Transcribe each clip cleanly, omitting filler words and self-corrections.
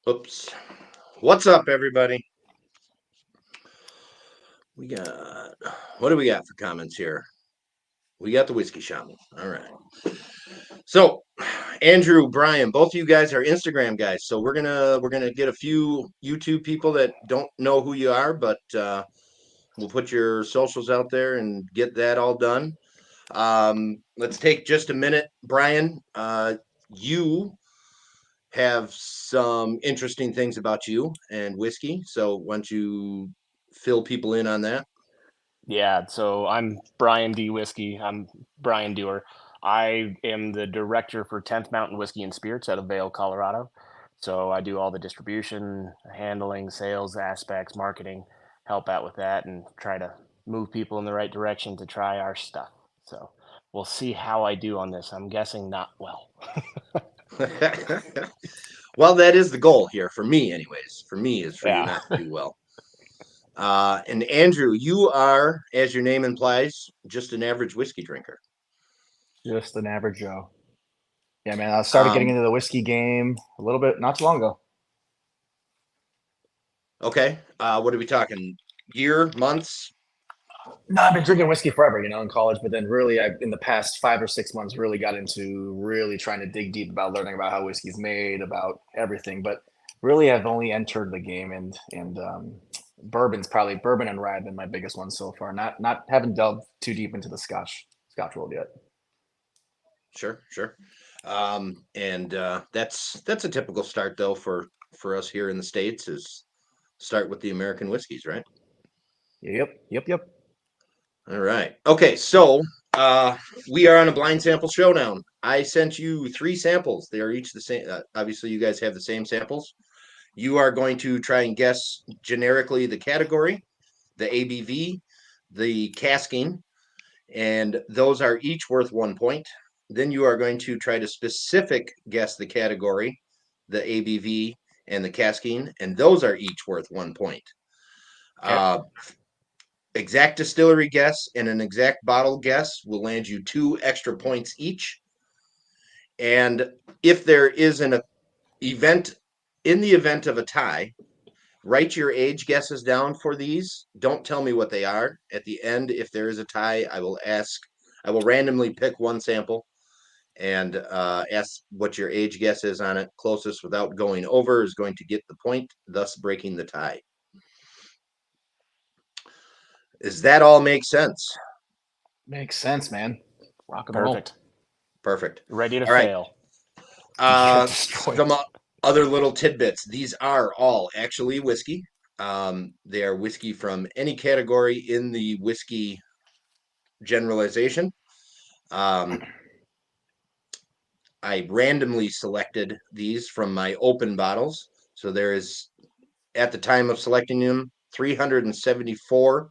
Oops. What's up, everybody? We got what do we got for comments here? We got the whiskey shaman. All right. So, Andrew, Brian, both of you guys are Instagram guys. So we're gonna get a few YouTube people that don't know who you are, but we'll put your socials out there and get that all done. Let's take just a minute, Brian. You have some interesting things about you and whiskey. So why don't you fill people in on that? Yeah, so I'm Brian D. Whiskey. I'm Brian Dewar. I am the director for 10th Mountain Whiskey and Spirits out of Vail, Colorado. So I do all the distribution, handling, sales aspects, marketing, help out with that, and try to move people in the right direction to try our stuff. So we'll see how I do on this. I'm guessing not well. Well, that is the goal here for me, anyways. For me, is for you Yeah. not to do well. And Andrew, you are, as your name implies, just an average whiskey drinker. Just an average Joe. Yeah, man. I started getting Um, into the whiskey game a little bit not too long ago. okay. What are we talking? Year, months? No, I've been drinking whiskey forever, in college, but then really, in the past 5 or 6 months, really got into really trying to dig deep about learning about how whiskey's made, about everything. But really, I've only entered the game, and bourbon and rye have been my biggest ones so far. Not haven't delved too deep into the Scotch world yet. Sure, sure. And that's a typical start though for us here in the States is start with the American whiskeys, right? Yep. All right. Okay, so uh we are on a blind sample showdown. I sent you three samples. They are each the same. Obviously, you guys have the same samples. You are going to try and guess generically the category, the ABV, the casking, and those are each worth 1 point. Then you are going to try to specific guess the category, the ABV, and the casking, and those are each worth 1 point. Okay. Uh, exact distillery guess and an exact bottle guess will land you 2 extra points each. And if there is an event, in the event of a tie, write your age guesses down for these. Don't tell me what they are. At the end, if there is a tie, I will randomly pick one sample and ask what your age guess is on it. Closest without going over is going to get the point, thus breaking the tie. Does that all make sense? Makes sense, man. Rock and roll. Perfect. Perfect. Ready to All right. fail. Get destroyed. Some other little tidbits. These are all actually whiskey. They are whiskey from any category in the whiskey generalization. Um, I randomly selected these from my open bottles. So there is, at the time of selecting them, 374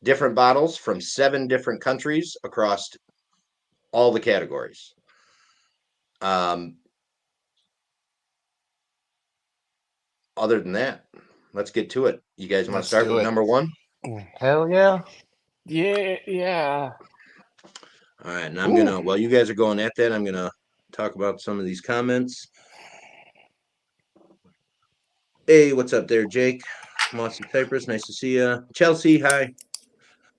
different bottles from 7 different countries across all the categories. Um, other than that, let's get to it. You guys want to Let's start do with it. number one? Hell yeah. Yeah. All right, and I'm Ooh. gonna while you guys are going at that, I'm gonna talk about some of these comments. Hey, what's up there, Jake? Mossy Cypress, nice to see you. Chelsea, hi.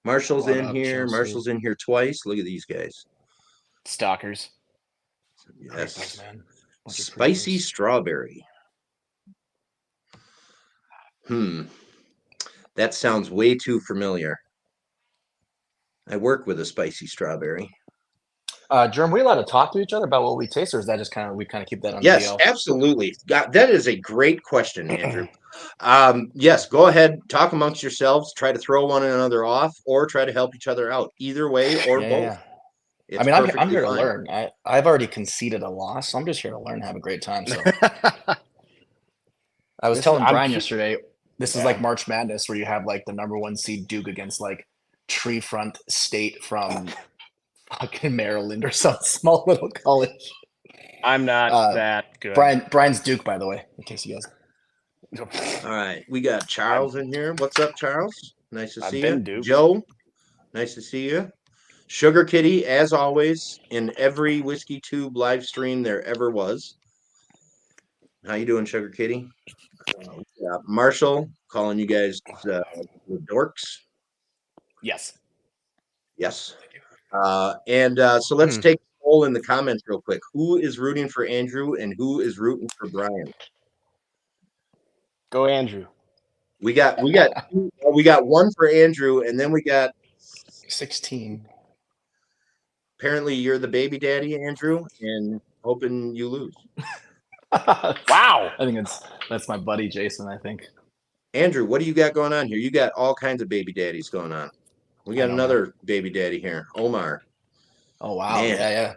Marshall's What in up, here. Chelsea? Marshall's in here twice. Look at these guys. Stalkers. Creepers, Yes. man. Bunch of Spicy creepers. strawberry. Hmm. That sounds way too familiar. I work with a spicy strawberry. Germ, we allowed to talk to each other about what we taste, or is that just we kind of keep that on the Yes, DL? absolutely. That is a great question, Andrew. Yes, go ahead, talk amongst yourselves, try to throw one another off, or try to help each other out. Either way, or both. Yeah. I It's mean, I'm perfectly here to fine. learn. I've already conceded a loss, so I'm just here to learn, and have a great time. So I was This is telling Brian yesterday, this is like yeah. March Madness, where you have like the number one seed Duke against like Tree Front State from fucking Maryland or some small little college. I'm not Uh, that good. Brian's Duke, by the way, in case you guys. All right, we got I've Charles in here. What's up, Charles? Nice to I've see you. been duped. Joe, nice to see you. Sugar Kitty, as always, in every Whiskey Tube live stream there ever was. How you doing, Sugar Kitty? Marshall, calling you guys dorks. Yes. Yes. So let's take a poll in the comments real quick. Who is rooting for Andrew and who is rooting for Brian? Go Andrew. We got one for Andrew, and then we got 16. apparently you're the baby daddy, Andrew, and hoping you lose. Wow. I think that's my buddy Jason, I think. Andrew, what do you got going on here? You got all kinds of baby daddies going on. We got another baby daddy here, Omar. Oh wow. Man. Yeah.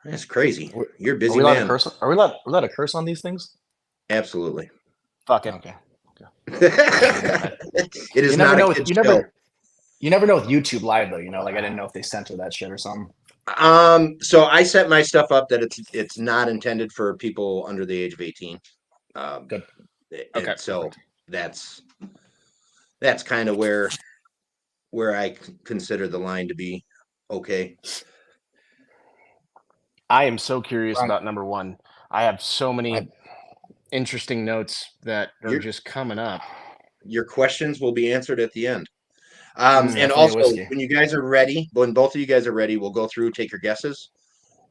That's crazy. You're a Are busy we allowed man. to curse? Are we allowed to curse on these things? Absolutely. Fuck it. Okay. It is not a kid's show. You never know with YouTube Live though, like I didn't know if they censor that shit or something. So I set my stuff up that it's not intended for people under the age of 18. Good. Okay. So that's kind of where I consider the line to be okay. I am so curious about number one. I have so many interesting notes that are just coming up. Your questions will be answered at the end. And also, when you guys are ready, when both of you guys are ready, we'll go through, take your guesses.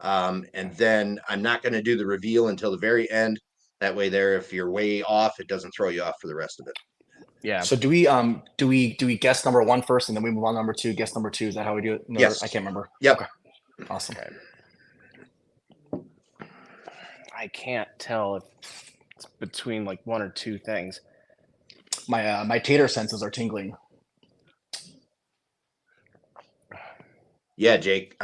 And then I'm not going to do the reveal until the very end. That way there, if you're way off, it doesn't throw you off for the rest of it. Yeah. So do we guess number one first and then we move on to number two, guess number two? Is that how we do it? No, yes. I can't remember. Yep. Okay. Awesome. Okay. I can't tell if it's between like one or two things. My tater senses are tingling. Yeah, Jake,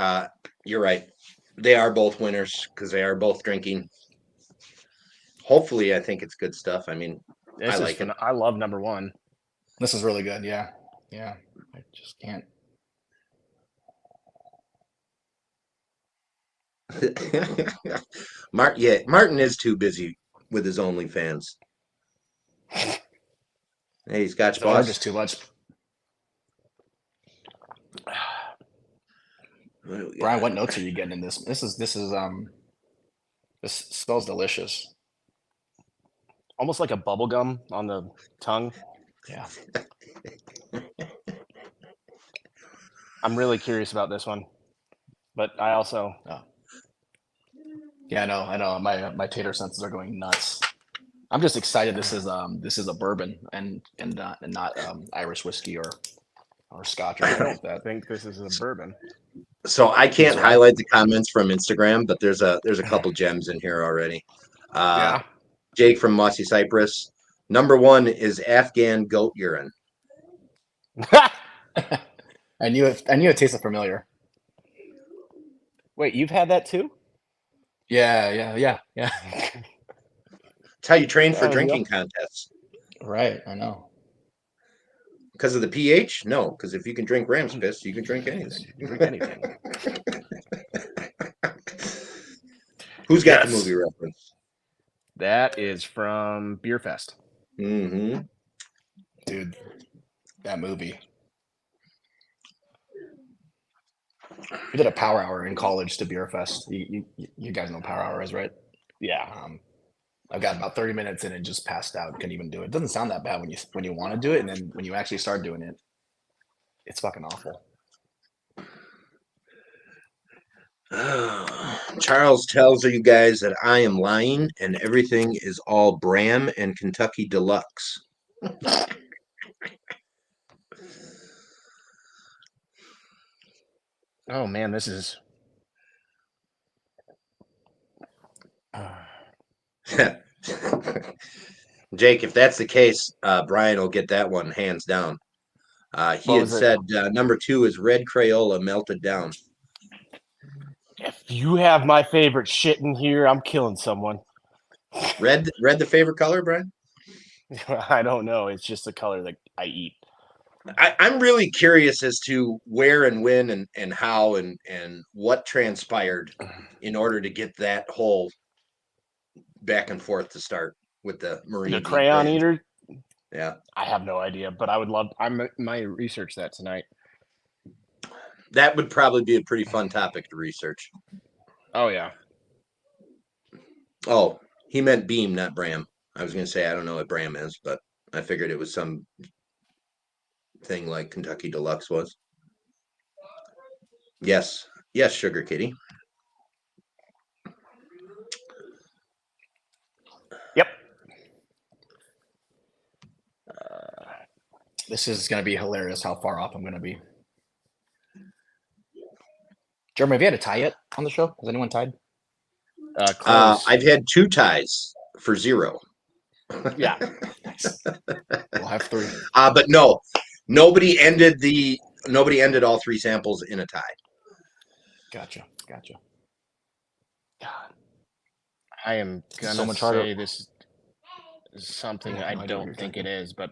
you're right. They are both winners because they are both drinking. Hopefully, I think it's good stuff. I mean, I like it. I love number one. This is really good. Yeah. I just can't. Martin is too busy with his OnlyFans. Hey, Scotch Boss. Just too much. Brian, what notes are you getting in this? This smells delicious. Almost like a bubble gum on the tongue. Yeah. I'm really curious about this one, but I also. Yeah, I know. My tater senses are going nuts. I'm just excited. This is a bourbon and not Irish whiskey or Scotch or anything like that. I think this is a bourbon. So I can't highlight the comments from Instagram, but there's a couple gems in here already. Yeah. Jake from Mossy Cypress. Number one is Afghan goat urine. I knew it tasted familiar. Wait, you've had that too? Yeah. It's how you train for drinking contests. Right, I know. Because of the pH? No, because if you can drink ram's piss, you can drink anything. Who's got the movie reference? That is from Beer Fest. Mm-hmm. Dude, that movie. We did a power hour in college to Beer Fest. You guys know power hour is, right? Yeah. I've got about 30 minutes in and just passed out. Couldn't even do it. It doesn't sound that bad when you want to do it, and then when you actually start doing it, it's fucking awful. Charles tells you guys that I am lying and everything is all Bram and Kentucky Deluxe. Oh man, this is. Jake, if that's the case, Brian will get that one hands down. He had said number two is Red Crayola melted down. If you have my favorite shit in here, I'm killing someone. Red the favorite color, Brian? I don't know. It's just the color that I eat. I'm really curious as to where and when and how and what transpired in order to get that whole back and forth to start with the Marine. The crayon eater? Yeah. I have no idea, but I would love. I might research that tonight. That would probably be a pretty fun topic to research. Oh yeah. Oh, He meant Beam, not Bram. I was going to say I don't know what Bram is, but I figured it was some thing like Kentucky Deluxe was. Yes, yes, Sugar Kitty. Yep. This is going to be hilarious how far off I'm going to be. Jeremy, have you had a tie yet on the show? Has anyone tied? Close. I've had 2 ties for 0. Yeah. Nice. We'll have 3. But no, nobody ended all 3 samples in a tie. Gotcha. God. I am gonna So much say harder. this is something I I have no idea what don't you're think drinking. it is, but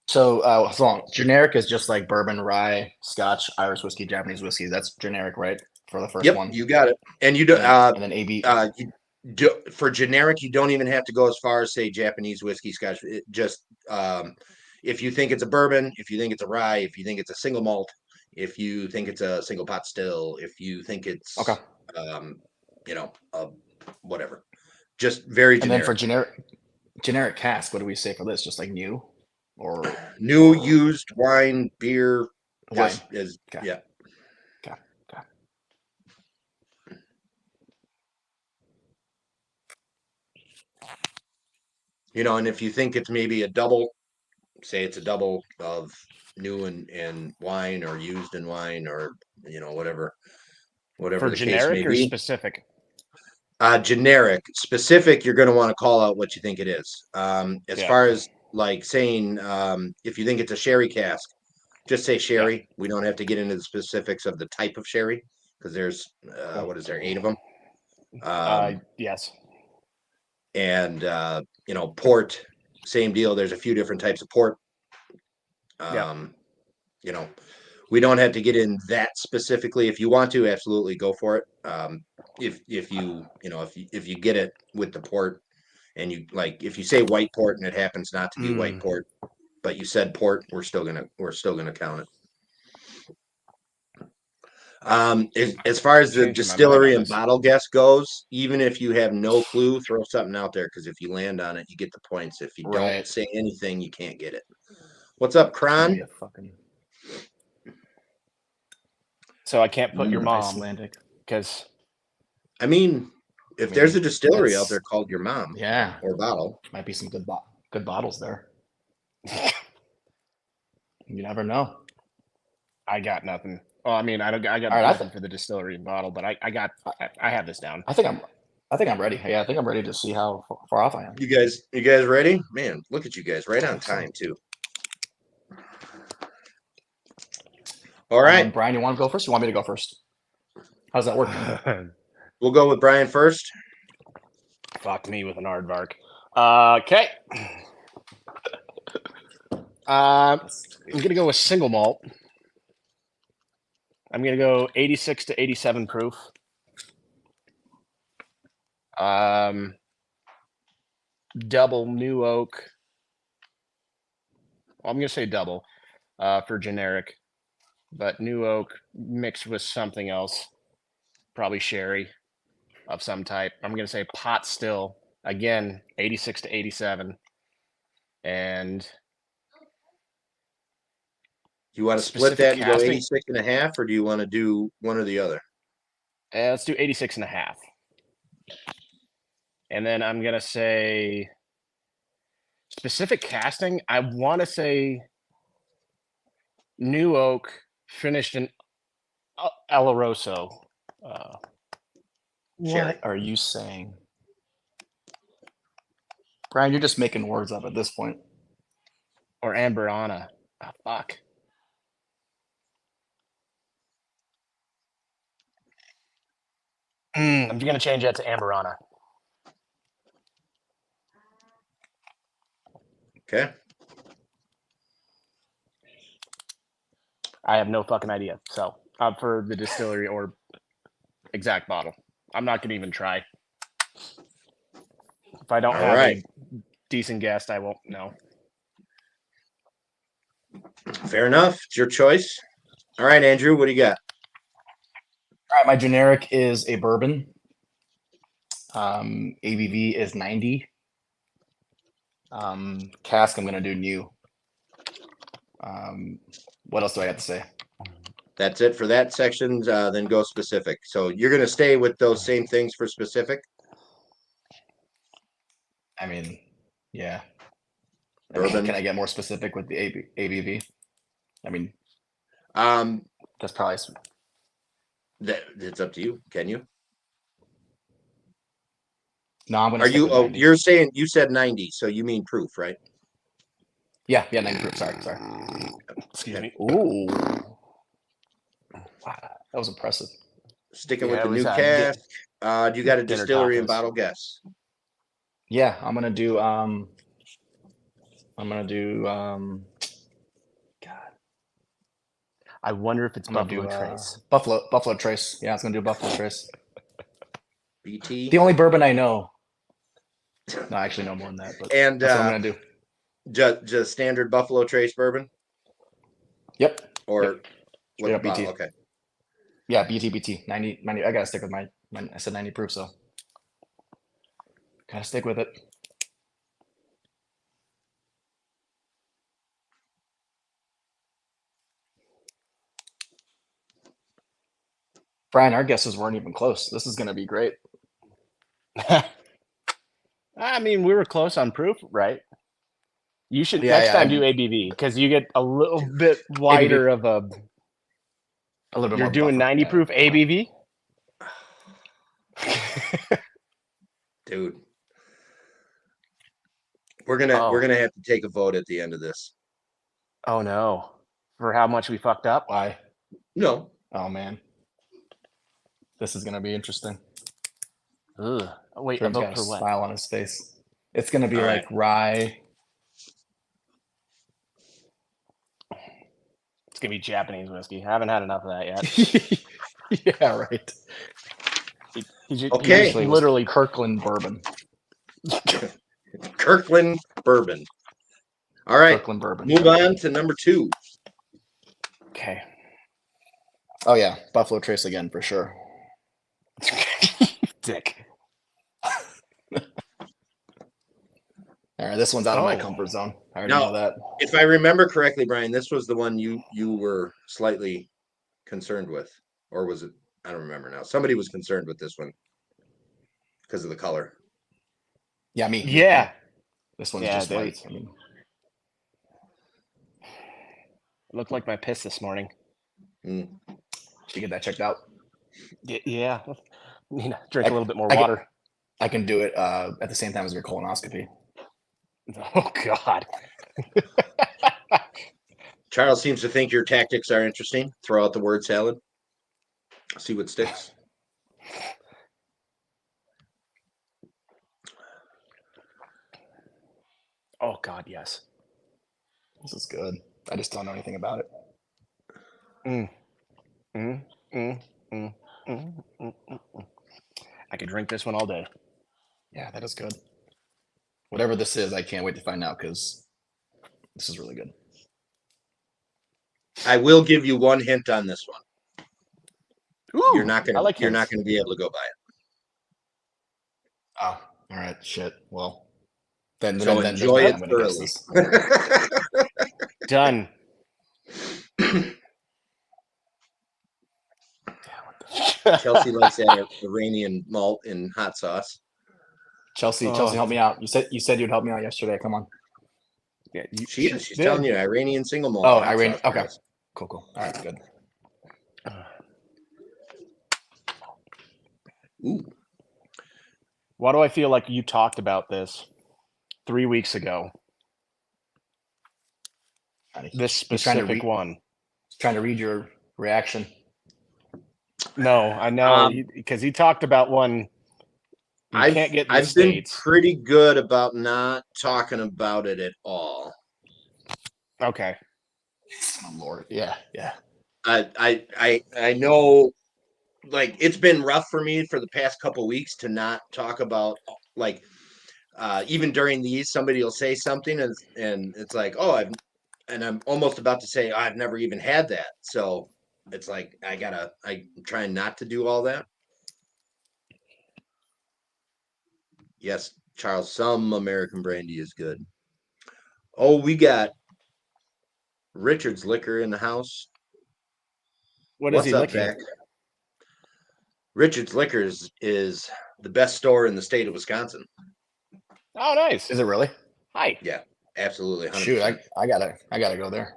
So, so long. Generic is just like bourbon, rye, Scotch, Irish whiskey, Japanese whiskey. That's generic, right? For the first Yep, one. you got it. And you do And then AB. for generic, you don't even have to go as far as say Japanese whiskey, Scotch. It just if you think it's a bourbon, if you think it's a rye, if you think it's a single malt, if you think it's a single pot still, if you think it's Okay. whatever, just very And then for generic. generic cask, what do we say for this? Just like new, or New, used, wine, beer, wine? just as Okay. yeah. Okay. And if you think it's maybe a double, say it's a double of new and wine or used in wine or whatever for the case may generic or be. specific? Generic. Specific, you're going to want to call out what you think it is. As Yeah. far as like saying, if you think it's a sherry cask, just say sherry. We don't have to get into the specifics of the type of sherry because there's what is there, 8 of them. Yes. And port, same deal. There's a few different types of port. You know, we don't have to get in that specifically. If you want to, absolutely go for it. If you get it with the port, and you like, if you say white port and it happens not to be white port, but you said port, we're still gonna count it. As far as the Changing my mind on distillery and this. bottle guess goes, even if you have no clue, throw something out there because if you land on it, you get the points. If you don't Right. say anything, you can't get it. What's up, It's gonna Kron? be a fucking So I can't put your mom Icelandic. because I mean, if there's a distillery out there called your mom, Yeah, or bottle, might be some good bottles there. You never know. I got nothing. Well, I mean, I got All right, nothing for the distillery and bottle, but I have this down. I think I'm ready. Yeah, I think I'm ready to see how far off I am. you guys ready? Man, look at you guys, right on time too. All right, Brian, you want to go first? You want me to go first? How's that work? we'll go with Brian first. Fuck me with an aardvark. Okay. I'm gonna go with single malt. I'm gonna go 86 to 87 proof. Double new oak. Well, I'm gonna say double for generic, but new oak mixed with something else, probably sherry of some type. I'm gonna say pot still again, 86 to 87, and You want to split specific that and go casting. 86 and a half, or do you want to do one or the other? Let's do 86 and a half. And then I'm going to say specific casting. I want to say new oak finished in Oloroso. What are you saying? Brian, you're just making words up at this point. Or Amberana. Oh, fuck. I'm going to change that to Amberana. Okay. I have no fucking idea. So for the distillery or exact bottle, I'm not going to even try. If I don't have a decent guest, I won't know. Fair enough. It's your choice. All right, Andrew, what do you got? All right, my generic is a bourbon. ABV is 90. Cask, I'm gonna do new. What else do I have to say? That's it for that section. Then go specific. So you're going to stay with those same things for specific. I mean, yeah. Bourbon. Can I get more specific with the ABV? I mean, that's probably it's up to you. Can you? no. I'm gonna. Are stick you? with Oh, 90. you're saying you said 90, so you mean proof, right? Yeah, 90 proof. Sorry. Excuse me. Ooh, wow, that was impressive. Sticking Yeah, with the it was, new cask. You got a dinner distillery and tacos. bottle guess. Yeah, I'm gonna do. God, I wonder if it's I'm gonna Buffalo do Trace. Buffalo Trace. Yeah, it's gonna do Buffalo Trace. BT. The only bourbon I know. No, I actually know more than that, but And that's what I'm gonna do. just standard Buffalo Trace bourbon, Yep. or Straight what up BT. bottle? Okay. Yeah, BT. 90. I gotta stick with my. I said 90 proof, so gotta stick with it. Brian, our guesses weren't even close. This is gonna be great. I mean, we were close on proof, right? You should Yeah, next yeah, time do ABV because you get a little bit wider of a. A little bit You're more. doing buffer. 90 Yeah. proof ABV. Dude. We're gonna have to take a vote at the end of this. Oh no! For how much we fucked up? Why? No. Oh man, this is gonna be interesting. Ugh. Wait, a Jordan's vote got a for what? smile on his face. It's gonna be All like rye. It's gonna be Japanese whiskey. I haven't had enough of that yet. Yeah, right. Okay. Actually, it was literally Kirkland bourbon. Kirkland bourbon. All right. Kirkland bourbon. Move on to number 2. Okay. Oh yeah, Buffalo Trace again for sure. Dick. All right, this one's out of my Oh. comfort zone. I already Now, know that. if I remember correctly, Brian, this was the one you were slightly concerned with, or was it? I don't remember now. Somebody was concerned with this one because of the color. Yeah, me. Yeah. This one's Yeah, just white. I mean, looked like my piss this morning. Mm. should get that checked out. Yeah. Drink a little bit more water. I can do it at the same time as your colonoscopy. Oh God. Charles seems to think your tactics are interesting. Throw out the word salad. See what sticks. Oh God, yes. This is good. I just don't know anything about it. I could drink this one all day. Yeah, that is good. Whatever this is, I can't wait to find out because this is really good. I will give you one hint on this one. Ooh, you're not gonna like you're not gonna be able to go by it. Oh, all right. Shit. Well, then So then enjoy there's it no way I'm gonna guess thoroughly. this. Done. Chelsea likes that Iranian malt and hot sauce. Chelsea, help me out. You said you'd help me out yesterday. Come on. Yeah, She's telling you Iranian single malt. Oh, hot Iranian. sauce, Okay. guys. Cool. All right. Good. Ooh. Why do I feel like you talked about this 3 weeks ago? This specific one. Trying to read your reaction. No, I know because he talked about one. You can't get in the I've States. been pretty good about not talking about it at all. Okay. Oh, Lord. Yeah. I know, like, it's been rough for me for the past couple weeks to not talk about, like, even during these, somebody will say something and it's like, oh, I'm almost about to say, I've never even had that. So it's like I'm trying not to do all that. Yes, Charles, some American brandy is good. Oh, we got Richard's Liquor in the house. What is What's he up, licking? Zach? Richard's Liquor is the best store in the state of Wisconsin. Oh, nice. Is it really? Hi. Yeah, absolutely. 100%. Shoot, I gotta go there.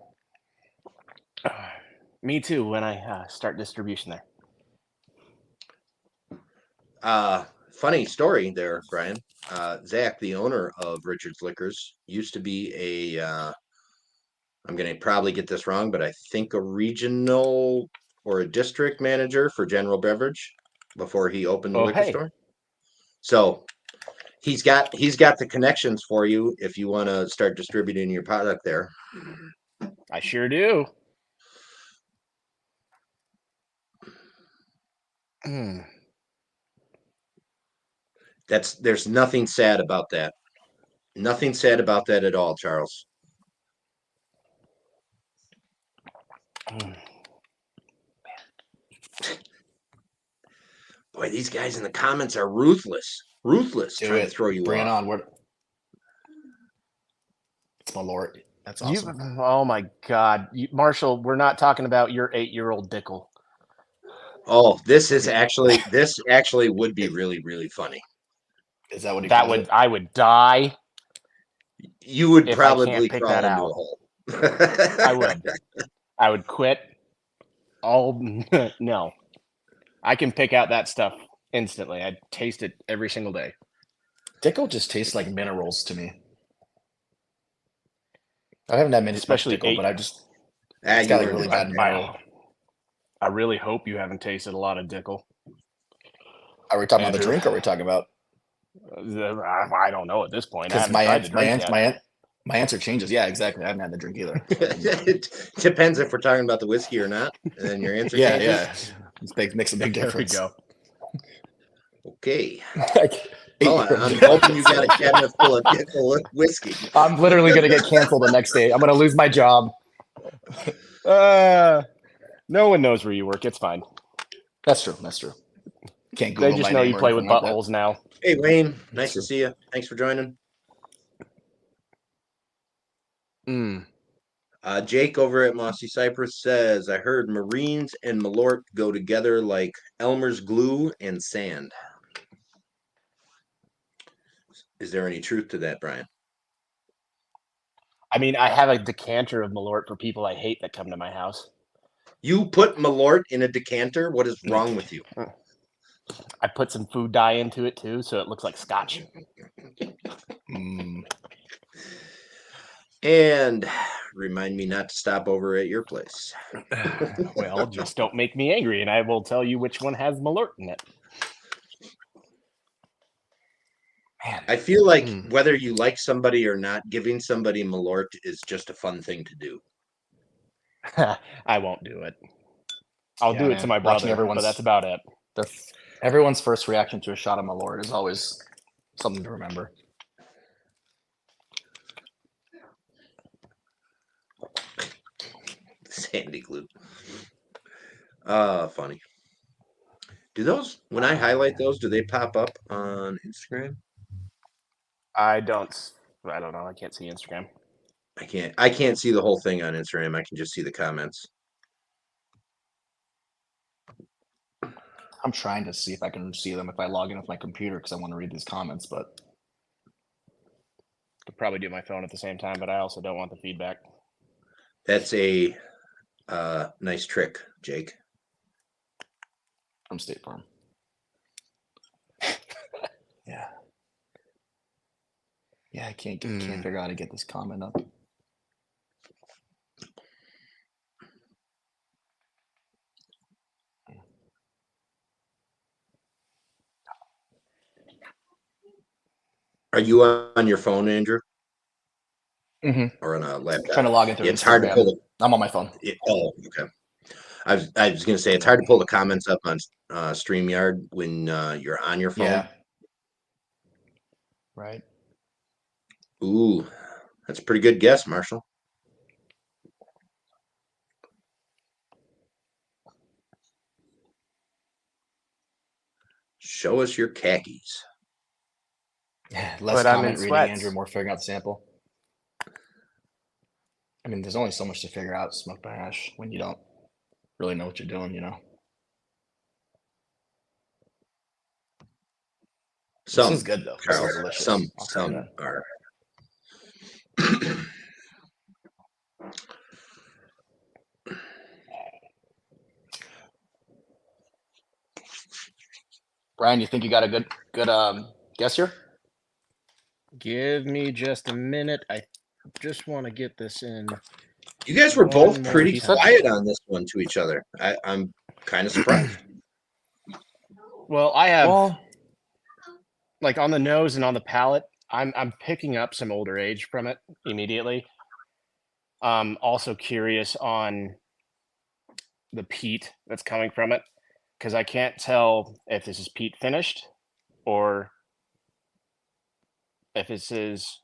Me too. When I start distribution there. Funny story there, Brian. Zach, the owner of Richard's Liquors, used to be I'm going to probably get this wrong, but I think a regional or a district manager for General Beverage before he opened the Oh, liquor hey. store. So he's got the connections for you if you want to start distributing your product there. I sure do. There's nothing sad about that. Nothing sad about that at all, Charles. Boy, these guys in the comments are ruthless. Ruthless trying to throw you Bring off. it on. It's Malort. That's awesome. Oh my God, Marshall! We're not talking about your 8-year-old Dickel. Oh, this actually would be really, really funny. Is that what he calls it? I would die. You would if I can't probably pick crawl that into out. a hole. I would quit. No. I can pick out that stuff instantly. I'd taste it every single day. Dickel just tastes like minerals to me. I haven't had much Dickel, but I just it's got like really bad mineral. I really hope you haven't tasted a lot of Dickel. Are we talking about the drink or are we talking about? I don't know at this point. I Because haven't tried the drink yet. my answer changes. Yeah, exactly. I haven't had the drink either. It depends if we're talking about the whiskey or not. And then your answer changes. Yeah. Makes a big difference. There we go. Okay. Hold on. I'm hoping you got a cabinet full of Dickel whiskey. I'm literally going to get canceled the next day. I'm going to lose my job. No one knows where you work. It's fine. That's true. Can't Google they just know you play with buttholes now. Hey, Wayne. Nice to see you. Thanks for joining. Jake over at Mossy Cypress says, I heard Marines and Malort go together like Elmer's glue and sand. Is there any truth to that, Brian? I mean, I have a decanter of Malort for people I hate that come to my house. You put Malort in a decanter? What is wrong with you? I put some food dye into it too, so it looks like scotch. And remind me not to stop over at your place. Well, just don't make me angry, and I will tell you which one has Malort in it. Man, I feel like whether you like somebody or not, giving somebody Malort is just a fun thing to do. I won't do it. I'll do it to my brother, but that's about it. Everyone's first reaction to a shot of Malort is always something to remember. Sandy glue. Funny. Do those, when I highlight those, do they pop up on Instagram? I don't know. I can't see Instagram. I can't see the whole thing on Instagram. I can just see the comments. I'm trying to see if I can see them if I log in with my computer because I want to read these comments, but could probably do my phone at the same time, but I also don't want the feedback. That's a nice trick, Jake. From State Farm. Yeah, I can't figure out how to get this comment up. Are you on your phone, Andrew? Mm-hmm. Or on a laptop? Trying to log into it's hard to pull. I'm on my phone. Okay. I was going to say it's hard to pull the comments up on StreamYard when you're on your phone. Yeah. Right. Ooh, that's a pretty good guess, Marshall. Show us your khakis. Less But I'm in comment reading, sweats. Andrew, more figuring out the sample. I mean, there's only so much to figure out smoked by hash when you don't really know what you're doing, you know? Some, This is good, though. This Carl, is delicious. some I'll tell you that. are. Brian, you think you got a good guess here? Give me just a minute. I just want to get this in. You guys were One both more pretty time. quiet on this one to each other. I'm kind of surprised. Well, I have Well, like on the nose and on the palate. I'm picking up some older age from it immediately. Also curious on the peat that's coming from it because I can't tell if this is peat finished or if this is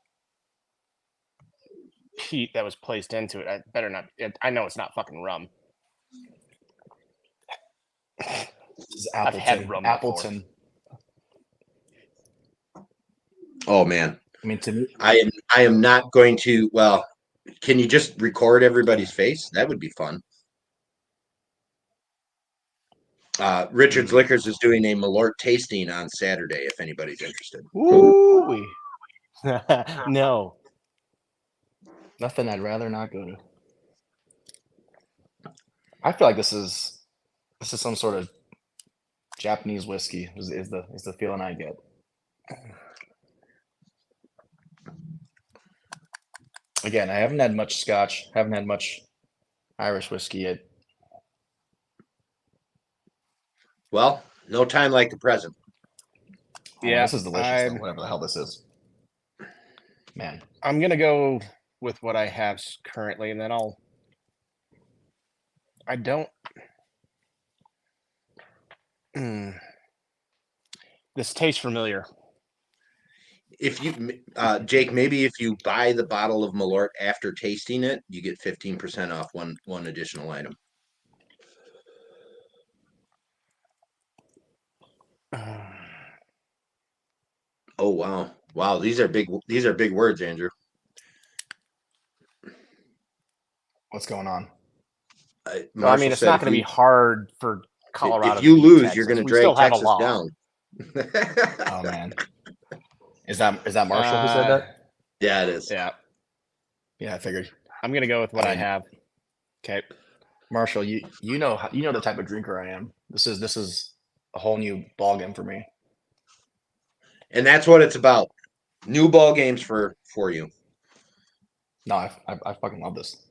peat that was placed into it. I better not. I know it's not fucking rum. this is I've had Appleton. rum before. Appleton. Oh man, I mean, to me, I am not going to. Well, can you just record everybody's face? That would be fun. Richard's Liquors is doing a Malort tasting on Saturday. If anybody's interested. Woo! No. nothing I'd rather not go to. I feel like this is some sort of Japanese whiskey. Is the feeling I get. Again, I haven't had much Scotch. Haven't had much Irish whiskey yet. Well, no time like the present. Yeah, this is delicious though. Whatever the hell this is, man. I'm gonna go with what I have currently, and then I don't. This tastes familiar. If you, Jake, maybe if you buy the bottle of Malort after tasting it, you get 15% off one additional item. Oh wow! These are big words, Andrew. What's going on? So, I mean, it's not going to be hard for Colorado. If you to beat lose, Texas. you're going to We drag still have a Texas law. down. Oh man, is that Marshall who said that? Yeah, it is. Yeah, I figured. I'm going to go with what I have. Okay, Marshall, you know the type of drinker I am. This is a whole new ballgame for me. And that's what it's about. New ball games for you. No, I fucking love this.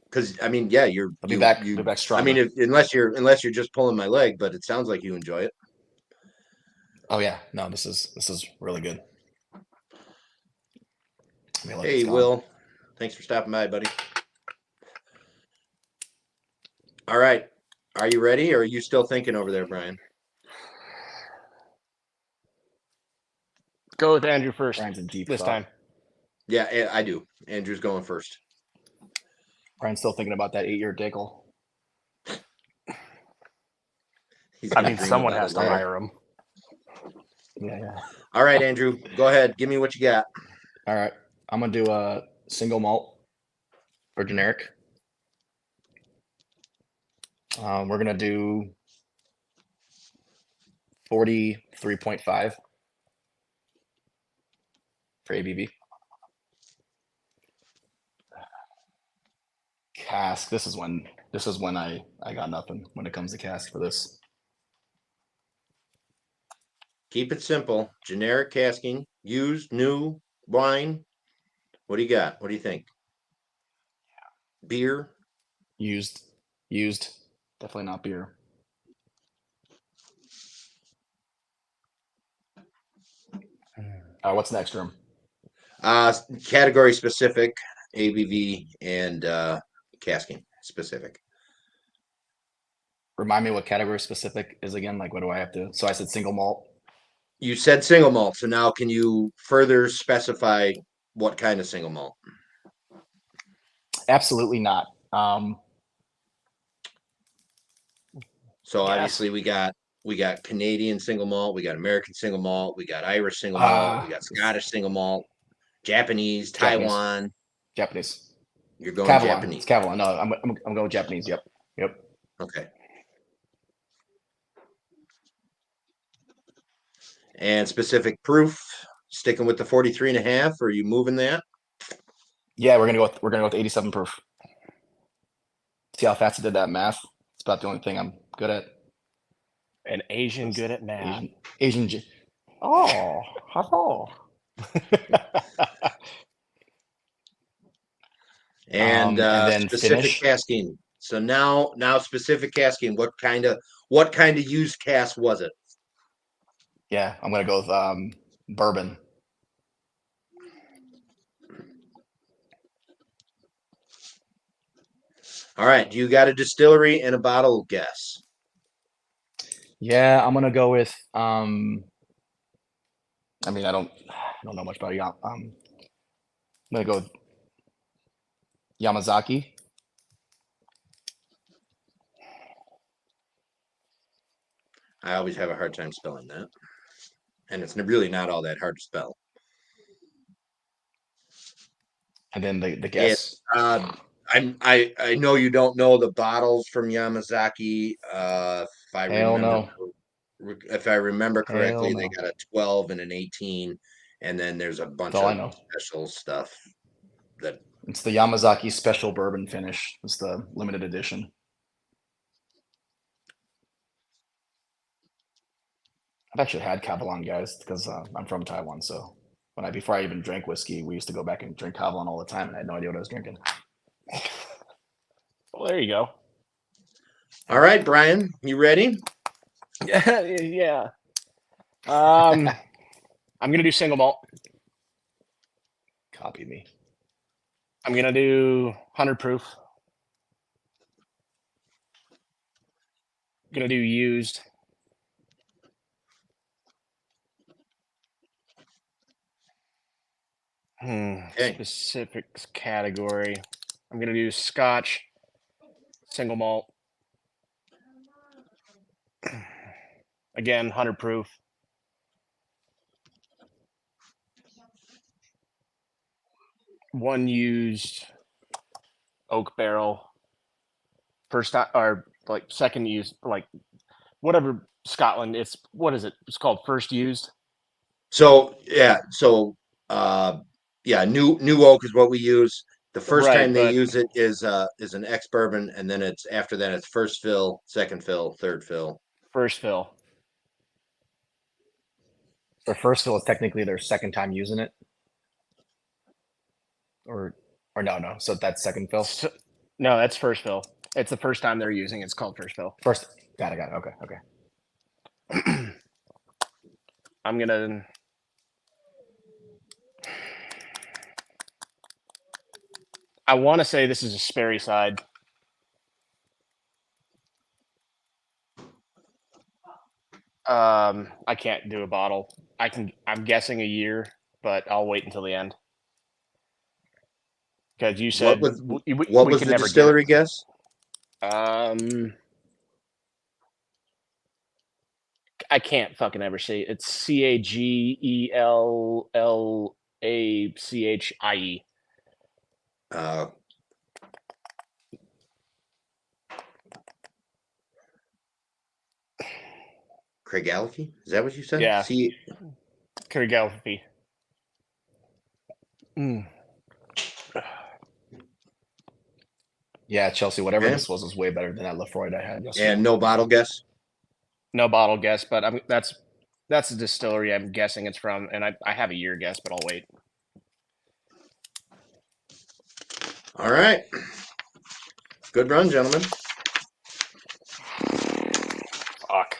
Because I mean, yeah, I'll be back stronger. I mean, unless you're just pulling my leg, but it sounds like you enjoy it. Oh yeah, no, this is really good. Hey, Will, thanks for stopping by, buddy. All right, are you ready, or are you still thinking over there, Brian? go with Andrew first. Brian's in deep this thought. time. Yeah, I do. Andrew's going first. Brian's still thinking about that 8-year Dickel. I mean, someone has to hire him. Yeah. All right, Andrew, go ahead. Give me what you got. All right, I'm gonna do a single malt or generic. We're gonna do 43.5 for ABV. Cask. This is when I got nothing when it comes to cask for this. Keep it simple. Generic casking, used, new, wine. What do you got? What do you think? Beer? Used. Definitely not beer. What's next, room? Category specific, ABV, and casking specific. Remind me what category specific is again. Like, what do I have to? So I said single malt. You said single malt, so now can you further specify what kind of single malt? Absolutely not. So obviously we got We got Canadian single malt. We got American single malt. We got Irish single malt. We got Scottish single malt. Japanese, Taiwan. Japanese. You're going Cavalon. It's Japanese. Cavalon. No, I'm going Japanese. Yep. Okay. And specific proof, sticking with the 43.5, or are you moving that? Yeah, we're gonna go with 87 proof. See how fast I did that math? It's about the only thing I'm good at. An Asian good at math. Asian. Oh, hello. And then specific finish. casking. So now specific casking. What kind of used cast was it? Yeah, I'm gonna go with bourbon. All right. Do you got a distillery and a bottle guess? Yeah, I'm gonna go with I mean, I don't know much about I'm gonna go with Yamazaki. I always have a hard time spelling that, and it's really not all that hard to spell. And then the guess. I know you don't know the bottles from Yamazaki. If I remember correctly, they got a 12 and an 18, and then there's a bunch of special stuff that. It's the Yamazaki special bourbon finish. It's the limited edition. I've actually had Cavalon, guys, because I'm from Taiwan. So before I even drank whiskey, we used to go back and drink Cavalon all the time, and I had no idea what I was drinking. Well, there you go. All right, Brian, you ready? Yeah. I'm gonna do single malt. Copy me. I'm gonna do 100 proof. I'm gonna do used. Okay. Specific category. I'm gonna do Scotch, single malt. Again, 100 proof. One used oak barrel. First time or like second used, like whatever Scotland. It's what is it? It's called first used. So new oak is what we use. The first time they use it is an ex bourbon, and then it's after that it's first fill, second fill, third fill. First fill. Their first fill is technically their second time using it, or no. So that's second fill. No, that's first fill. It's the first time they're using it. It's called first fill. First, got it. Okay. I'm gonna. I want to say this is a Sperry side. I can't do a bottle. I'm guessing a year, but I'll wait until the end. Because you said what we was can the never distillery get it. guess? I can't fucking ever say it. It's CAGELLACHIE. Craigellachie? Is that what you said? Yeah. Craigellachie. Yeah, Chelsea. Whatever this was way better than that Lafroy I had yesterday. And no bottle guess. No bottle guess, but that's the distillery I'm guessing it's from, and I have a year guess, but I'll wait. All right. Good run, gentlemen. Fuck.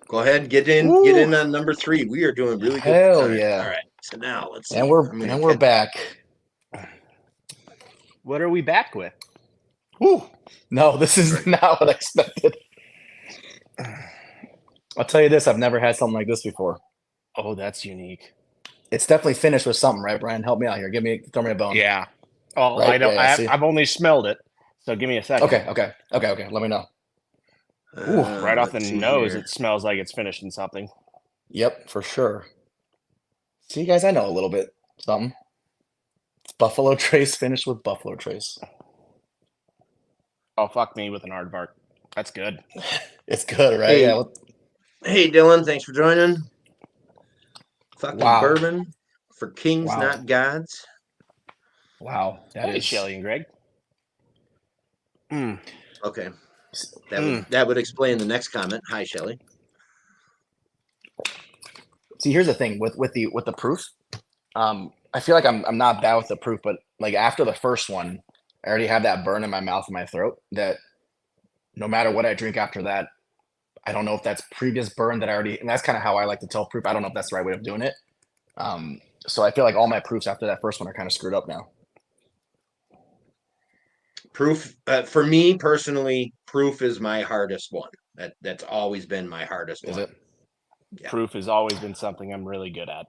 Go ahead, get in on number 3. We are doing really good. Hell yeah! All right. So now let's see. And we're back. What are we back with? Woo! No, this is not what I expected. I'll tell you this: I've never had something like this before. Oh, that's unique. It's definitely finished with something, right, Brian? Help me out here. Throw me a bone. Yeah. Oh, right? I don't. Yeah, I've only smelled it, So give me a second. Okay. Let me know. Ooh, Right off the Let's see nose, here. it smells like it's finished in something. Yep, for sure. See, guys, I know a little bit something. It's Buffalo Trace finished with Buffalo Trace. Oh, fuck me with an aardvark. That's good. It's good, right? Hey, Yeah. hey, Dylan, thanks for joining. Fucking Wow. bourbon for kings, Wow. not gods. Wow. That Hey, is. Shelly and Greg. Mm. Okay, that would explain the next comment. Hi, Shelley. See, here's the thing with the proof. I feel like I'm not bad with the proof, but like after the first one, I already have that burn in my mouth and my throat that no matter what I drink after that, I don't know if that's previous burn that I already, and that's kind of how I like to tell proof. I don't know if that's the right way of doing it. So I feel like all my proofs after that first one are kind of screwed up now. Proof for me personally, proof is my hardest one. That's always been my hardest Is one. it? Yeah. Proof has always been something I'm really good at.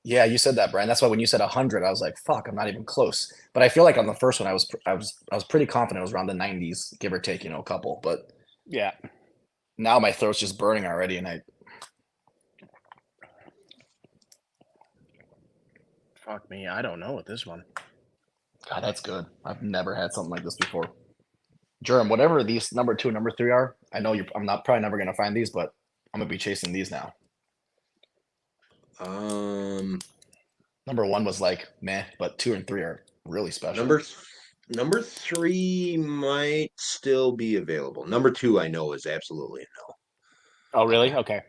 Yeah, you said that, Brian. That's why when you said 100, I was like, "Fuck, I'm not even close." But I feel like on the first one, I was pretty confident it was around the 90s, give or take, a couple. But Yeah. now my throat's just burning already, and I Fuck me. I don't know with this one. God, that's good. I've never had something like this before. Germ, whatever these number 2 and number 3 are, I know I'm not probably never gonna find these, but I'm gonna be chasing these now. Number 1 was like meh, but 2 and 3 are really special. Number 3 might still be available. Number 2, I know, is absolutely a no. Oh, really? Okay.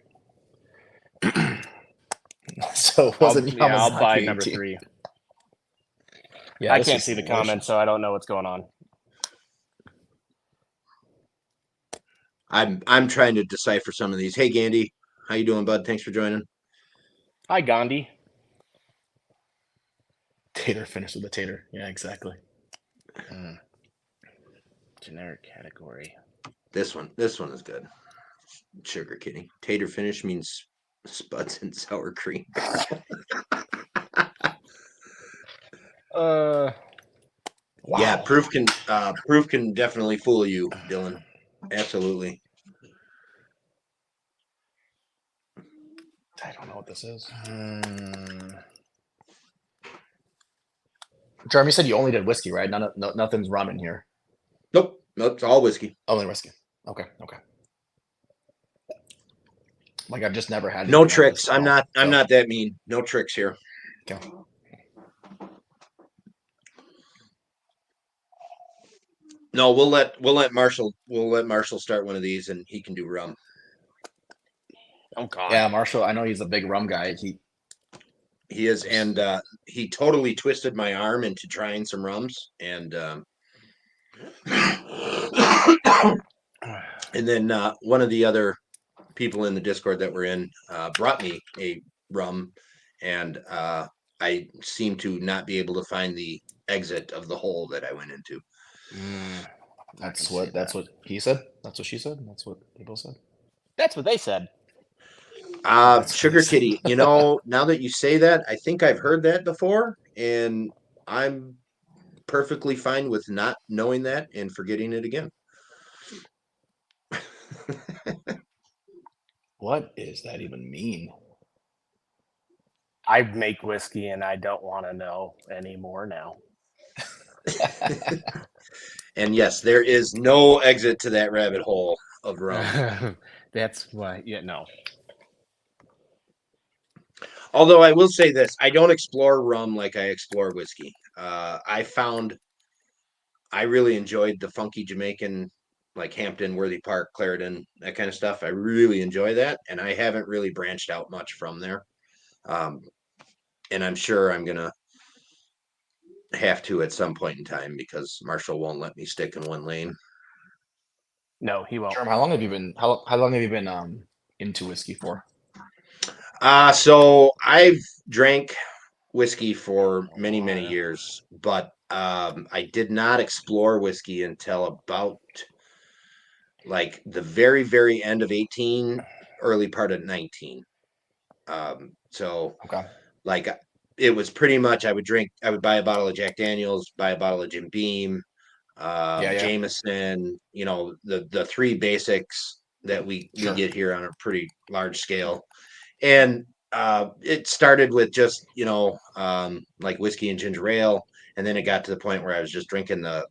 So it wasn't I'll Yamazaki buy number 18. 3. Yeah, I this can't is see the delicious. comments, so I don't know what's going on. I'm trying to decipher some of these. Hey, Gandhi, how you doing, bud? Thanks for joining. Hi, Gandhi. Tater finished with a tater. Yeah, exactly. Generic category. This one is good. Sugar kitty. Tater finish means spuds and sour cream. Wow. Yeah, proof can definitely fool you, Dylan. Absolutely. I don't know what this is. Jeremy said you only did whiskey, right? Nothing's rum in here. Nope, it's all whiskey. Only whiskey. Okay. Like I've just never had No anything like this tricks. at I'm all. not that mean. No tricks here. Okay. No, we'll let Marshall start one of these and he can do rum. Oh God. Yeah, Marshall. I know he's a big rum guy. He is, and he totally twisted my arm into trying some rums, and and then one of the other people in the Discord that we're in brought me a rum, and I seem to not be able to find the exit of the hole that I went into. That's what he said. That's what she said. That's what people said. That's what they said. Sugar Kitty, now that you say that, I think I've heard that before, and I'm perfectly fine with not knowing that and forgetting it again. What does that even mean? I make whiskey and I don't want to know anymore now. And yes, there is no exit to that rabbit hole of rum. That's why. Yeah, no. Although I will say this, I don't explore rum like I explore whiskey. I really enjoyed the funky Jamaican, like Hampton, Worthy Park, Clarendon, that kind of stuff. I really enjoy that, and I haven't really branched out much from there. And I'm sure I'm gonna have to at some point in time because Marshall won't let me stick in one lane. No, he won't. Jerm, how long have you been? How long have you been into whiskey for? So I've drank whiskey for many, many years, but I did not explore whiskey until about like the very, very end of 18, early part of 19. So Okay. like it was pretty much I would buy a bottle of Jack Daniels, buy a bottle of Jim Beam, Jameson, the three basics that we get here on a pretty large scale. And it started with just, like whiskey and ginger ale. And then it got to the point where I was just drinking the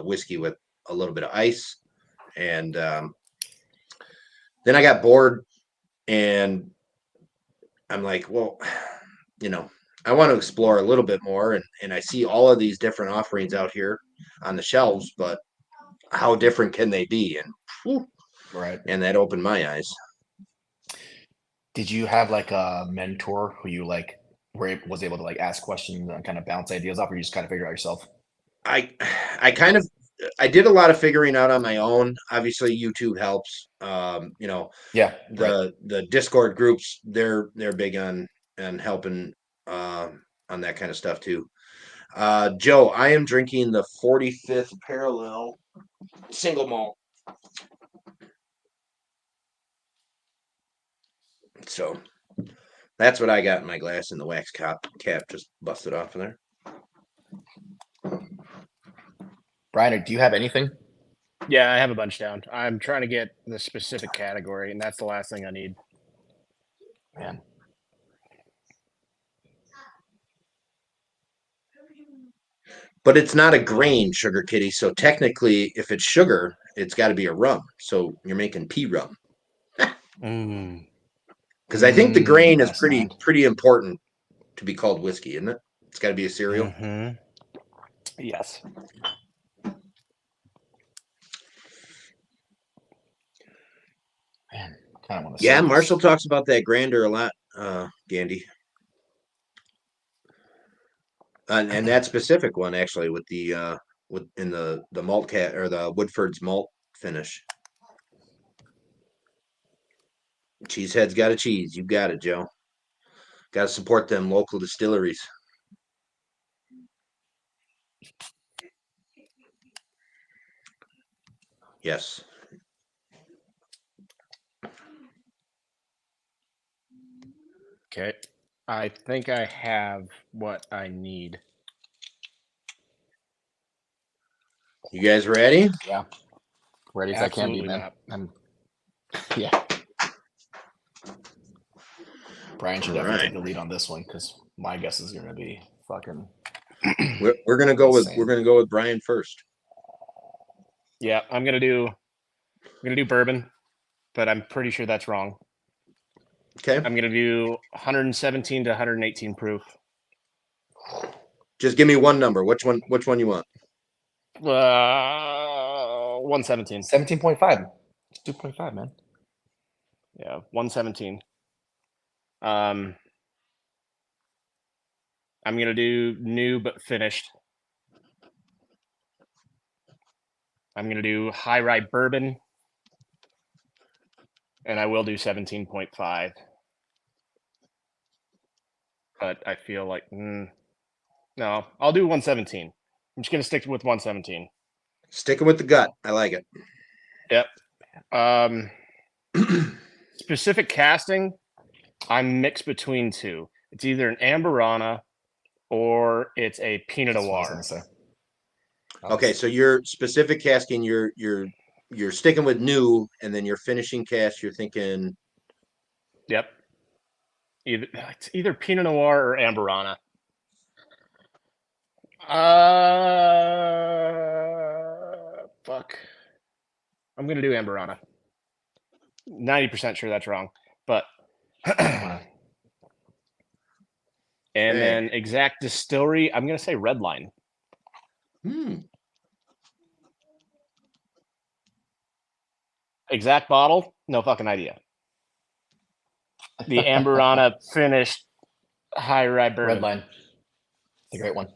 whiskey with a little bit of ice. And then I got bored and I'm like, well, I want to explore a little bit more. And I see all of these different offerings out here on the shelves, but how different can they be? And whew, Right. and that opened my eyes. Did you have like a mentor who you like was able to like ask questions and kind of bounce ideas off, or you just kind of figure it out yourself? I did a lot of figuring out on my own. Obviously, YouTube helps. Yeah. The Discord groups, they're big on helping on that kind of stuff too. Joe, I am drinking the 45th Parallel single malt. So that's what I got in my glass, and the wax cap just busted off of there. Brian, do you have anything? Yeah, I have a bunch down. I'm trying to get the specific category, and that's the last thing I need. Man. But it's not a grain, Sugar Kitty. So technically, if it's sugar, it's got to be a rum. So you're making pea rum. Because I think the grain is pretty important to be called whiskey, isn't it? It's got to be a cereal. Mm-hmm. Yes. Man, kind of want to. Yeah, Marshall talks about that grander a lot, Gandy. And that specific one actually with the in the malt cat or the Woodford's malt finish. Cheesehead's got a cheese. You got it, Joe. Got to support them local distilleries. Yes. Okay. I think I have what I need. You guys ready? Yeah. Ready as Absolutely I can be, man. not. Yeah. Brian should definitely take right. the lead on this one because my guess is going to be fucking. We're gonna go with Brian first. Yeah, I'm gonna do bourbon, but I'm pretty sure that's wrong. Okay. I'm gonna do 117 to 118 proof. Just give me one number. Which one you want? 117. 17.5. 2.5, man. Yeah, 117. I'm gonna do new but finished. I'm gonna do high rye bourbon, and I will do 17.5. But I feel like no, I'll do 117. I'm just gonna stick with 117. Sticking with the gut. I like it. Yep. Specific casting, I'm mixed between two. It's either an Amberana or it's a Pinot Noir. Okay, so your specific casting, you're sticking with new, and then your finishing cast, you're thinking. Yep. It's either Pinot Noir or Amberana. Fuck. I'm gonna do Amberana. 90% sure that's wrong, but. And then exact distillery, I'm gonna say Redline. Exact bottle, no fucking idea. The Amberana finished high rye bourbon. Redline. It's a great one.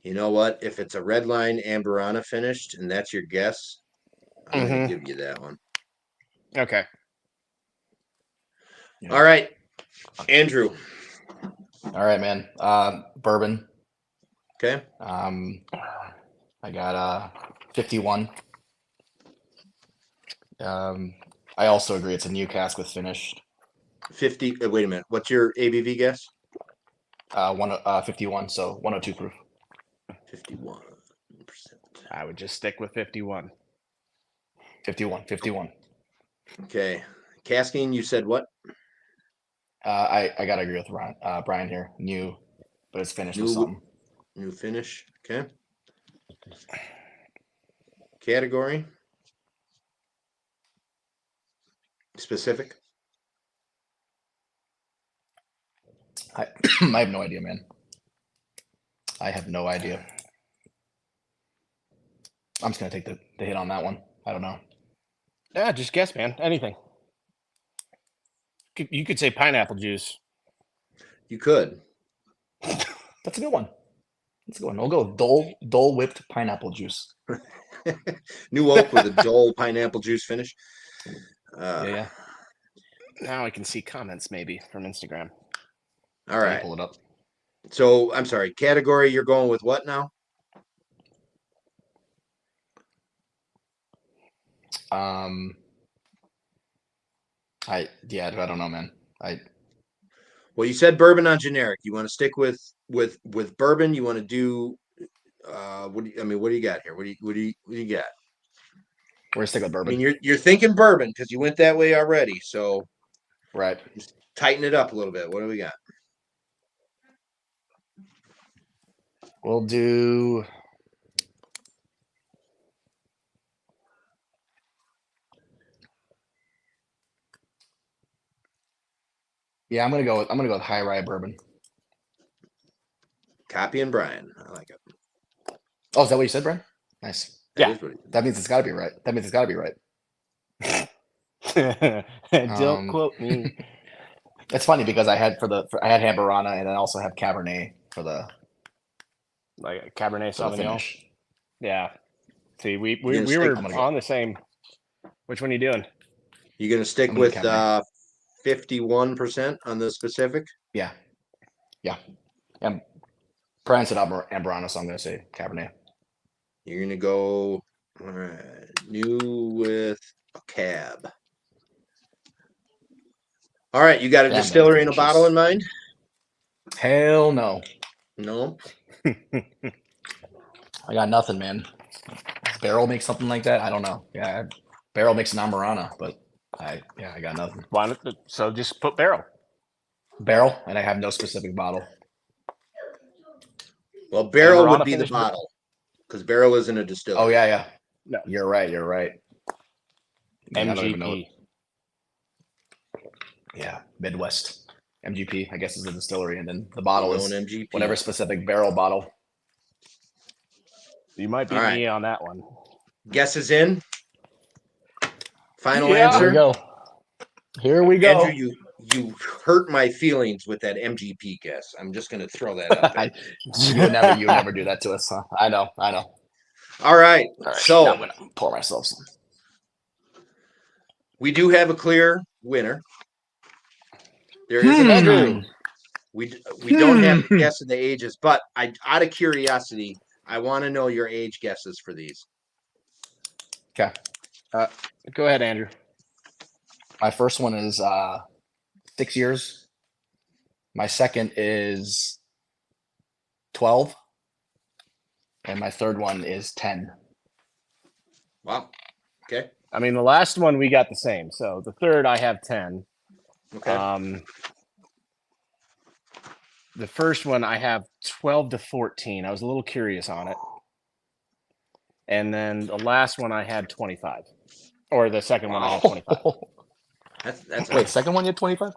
You know what? If it's a Redline Amberana finished, and that's your guess, I'm going to give you that one. Okay. Yeah. All right, Andrew. All right, man. Bourbon. Okay. I got 51. I also agree it's a new cask with finished. 50. Wait a minute. What's your ABV guess? 51, so 102 proof. 51. I would just stick with 51. 51. Okay. Casking, you said what? I gotta agree with Brian here. New, but it's finished with something. New finish. Okay. Category. Specific. I have no idea, man. I have no idea. I'm just gonna take the hit on that one. I don't know. Yeah, just guess, man. Anything. You could say pineapple juice. You could. That's a good one. That's a good one. We'll go with Dole whipped pineapple juice. New oak with a dull pineapple juice finish. Yeah. Now I can see comments maybe from Instagram. All right. Pull it up. So I'm sorry. Category. You're going with what now? I don't know, man. Well, you said bourbon on generic. You want to stick with bourbon? You want to do what do you got here? What do you got? We're gonna stick with I bourbon. mean, you're thinking bourbon because you went that way already. So Right. just tighten it up a little bit. What do we got? We'll do. Yeah, I'm gonna go with high rye bourbon. Copy and Brian. I like it. Oh, is that what you said, Brian? Nice. That is what he That means it's got to be right. Don't quote me. It's funny because I had Hamburana and I also have Cabernet for the Like Cabernet for the Sauvignon. finish. Yeah. See, we gonna were stick- on the same. Which one are you doing? You gonna stick I'm gonna with do Cabernet. 51% on the specific? Yeah. And Brian said Ambrana, so I'm gonna say Cabernet. You're gonna go all right. New with a cab. All right, you got a Damn, distillery that's and a bottle in mind? Hell no. No. I got nothing, man. Barrel makes something like that? I don't know. Yeah, Barrel makes an Ambrana, but I got nothing. So just put barrel. Barrel, and I have no specific bottle. Well, barrel Amberana would be the finished bottle because barrel isn't a distillery. Oh yeah. No. You're right. Man, I don't even know MGP. Yeah, Midwest MGP, I guess, is the distillery, and then the bottle We're is going MGP. whatever specific barrel bottle. You might beat All right. me on that one. Guesses in. Final Yeah. answer. Here we go. Andrew, you hurt my feelings with that MGP guess. I'm just gonna throw that out there. you would never do that to us, huh? I know. All right. Now So I'm gonna pour myself some. we do have a clear winner. There is an Andrew. We don't have to guess the ages, but out of curiosity, I want to know your age guesses for these. Okay. Go ahead, Andrew. My first one is 6 years. My second is 12. And my third one is 10. Wow. Okay. I mean, the last one we got the same. So the third I have 10. Okay. The first one I have 12 to 14. I was a little curious on it. And then the last one I had 25. Or the second one I had 25. That's Wait, second one you had 25?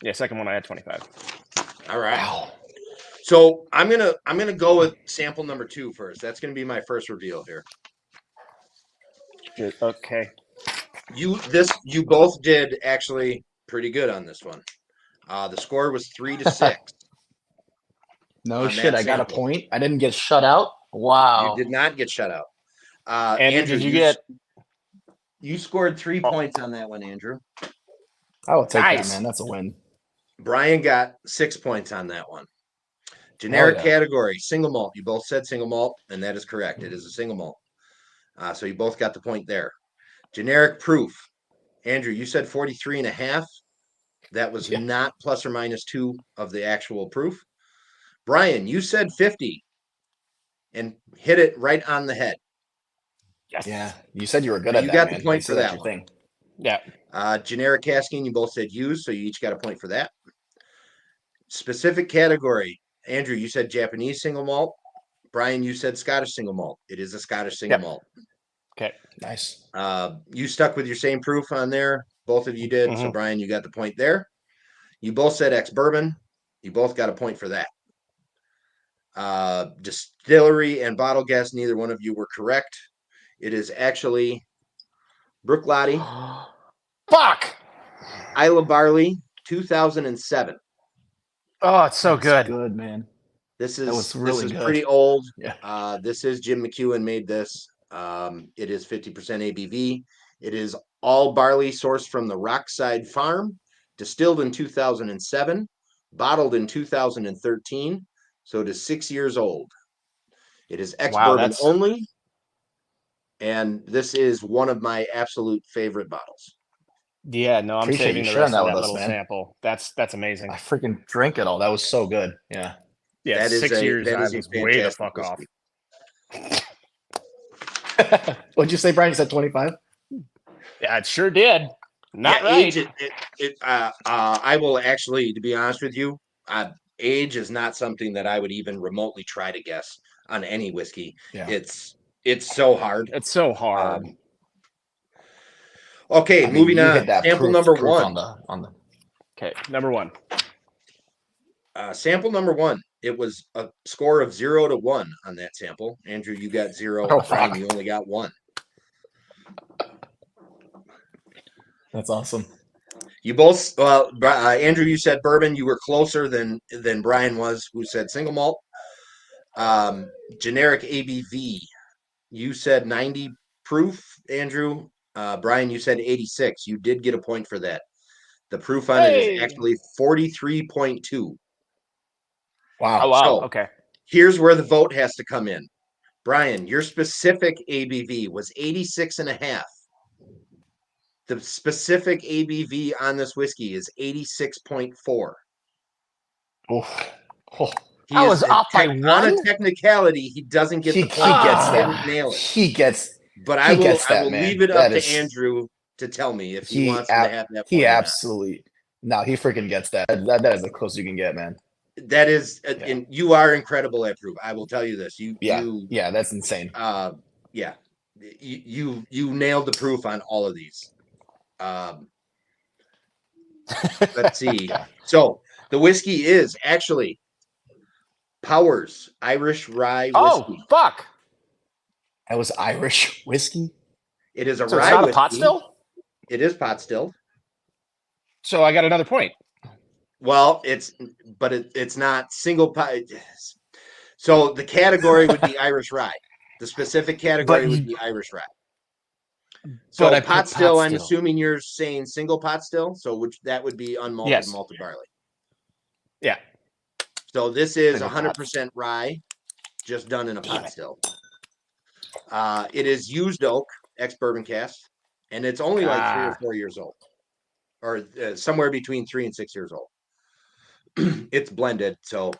Yeah, second one I had 25. all right. Wow. So I'm gonna go with sample number 2 first. That's gonna be my first reveal here. Okay. You both did actually pretty good on this one. The score was 3-6. No on shit, that I got a sample. point. I didn't get shut out. Wow. You did not get shut out. Andrew, did you get? You scored 3 points on that one, Andrew. I will take Nice. that, man. That's a win. Brian got 6 points on that one. Generic yeah. category, single malt. You both said single malt, and that is correct. It is a single malt. So you both got the point there. Generic proof. Andrew, you said 43.5. That was not plus or minus 2 of the actual proof. Brian, you said 50. and hit it right on the head. Yes. Yeah, you said you were good So at you that, got man. the point You for said that's that your one. thing. Yeah. Generic casking, you both said used, so you each got a point for that. Specific category, Andrew, you said Japanese single malt. Brian, you said Scottish single malt. It is a Scottish single Yep. malt. Okay. Nice. You stuck with your same proof on there. Both of you did. So, Mhm. Brian, you got the point there. You both said ex bourbon. You both got a point for that. Distillery and bottle guess, neither one of you were correct. It is actually Brooklady, Fuck. Isla Barley, 2007. Oh, it's so That was good. good, man. This That was is really good. pretty old. Yeah. This is Jim McEwen made this. It is 50% ABV. It is all barley sourced from the Rockside Farm, distilled in 2007, bottled in 2013. So it is 6 years old. It is ex Wow, bourbon that's only, and this is one of my absolute favorite bottles. yeah. No, I'm Appreciate saving you the sharing rest of that with that us, little man. sample. That's amazing. I freaking drank it all. That was so good. Yeah. Yeah, That is 6 years. that I is a was way the fantastic fuck off. whiskey. What'd you say, Brian? You said 25? Yeah, it sure did. Not Yeah, right. age. I will actually, to be honest with you, age is not something that I would even remotely try to guess on any whiskey. Yeah. It's so hard. It's so hard. Okay, I mean, moving you on. hit that Sample proof number one. on the. Okay, number one. Sample number one. It was a score of 0 to 1 on that sample. Andrew, you got 0. Oh, Brian, fuck. you only got 1. That's awesome. You both, Andrew, you said bourbon. You were closer than Brian was, who said single malt. Generic ABV. You said 90 proof, Andrew. Brian, you said 86. You did get a point for that. The proof on it is Hey. actually 43.2. Wow. Oh wow. So Okay. here's where the vote has to come in. Brian, your specific ABV was 86 and a half. The specific ABV on this whiskey is 86.4. Oof. Oh, He I is was off by on a one. technicality. He doesn't get the point. gets He that. didn't nail it. He gets But I gets that, will man. leave it up That to is Andrew to tell me if he he wants him to have that he point or not. absolutely no, he freaking gets that. That is the closest you can get, man. That is, Yeah. and you are incredible at proof. I will tell you this. Yeah, that's insane. Yeah, you nailed the proof on all of these. Let's see. Yeah. So the whiskey is actually Powers Irish Rye Oh Whiskey. fuck. That was Irish whiskey. It is a So it's rye not a whiskey. pot still. It is pot still. So I got another point. Well, it's not single pot. So the category would be Irish rye. The specific category would be Irish rye. So But I pot put still, pot I'm still. assuming you're saying single pot still. So that would be unmalted Yes. malted barley. Yeah. So this is Single pot. 100% rye, just done in a Damn pot it. still. It is used oak, ex bourbon cast, and it's only like 3 or 4 years old, or somewhere between 3 and 6 years old. It's blended, so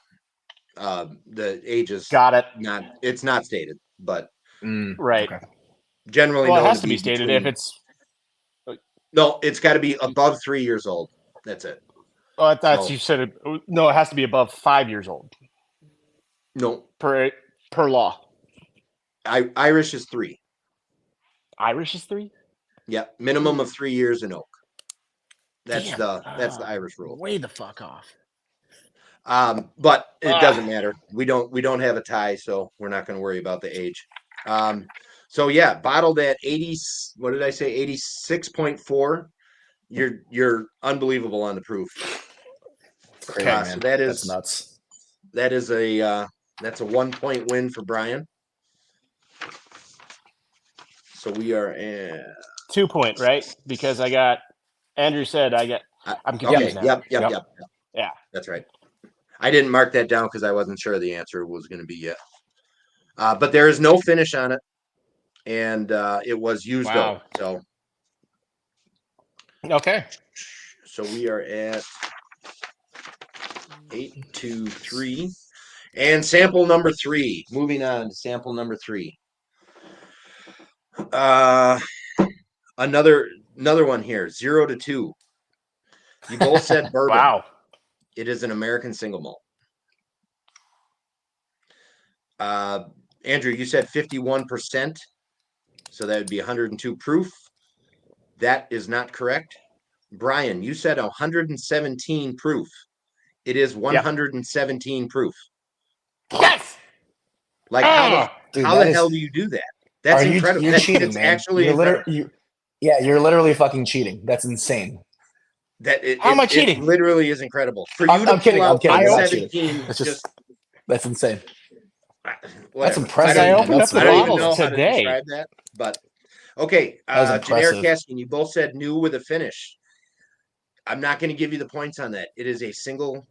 the age is Got it. it's not stated, but Right. Okay. generally Well, it known has to to be be stated between. if it's. No, it's got to be above 3 years old. That's it. Oh, I thought So- you said it. No, it has to be above 5 years old No, per law. Irish is 3. Irish is 3. Yeah, minimum of 3 years in oak. That's Damn. the Irish rule. Way the fuck off. But it doesn't matter. We don't have a tie, so we're not going to worry about the age. So yeah, bottled at 80. What did I say? 86.4. You're unbelievable on the proof. Crazy, Okay. man. So that That's is nuts. that's a 1-point win for Brian. So we are at 2 point, right? Because I got. Andrew said I got. I'm confused now. Yep. Yeah. That's right. I didn't mark that down because I wasn't sure the answer was going to be yet. But there is no finish on it, and it was used Wow. oak. So Okay. we are at 8-3, And sample number 3. Moving on to sample number 3. Another one here. 0 to 2. You both said bourbon. Wow. It is an American single malt. Andrew, you said 51%. So that would be 102 proof. That is not correct. Brian, you said 117 proof. It is 117 proof. Yes. Like how Dude, the hell do you do that? That's incredible. You're cheating, it's man. actually You're incredible. you're literally fucking cheating. That's insane. How am I cheating? It literally is incredible. For you to I'm kidding. pull I'm out kidding. You're not 117, cheating. It's just that's insane. whatever. That's impressive. I man. opened That's up the I don't even bottles know how to today. describe that, but okay. That was Generic impressive. casking. You both said new with a finish. I'm not going to give you the points on that. It is a single,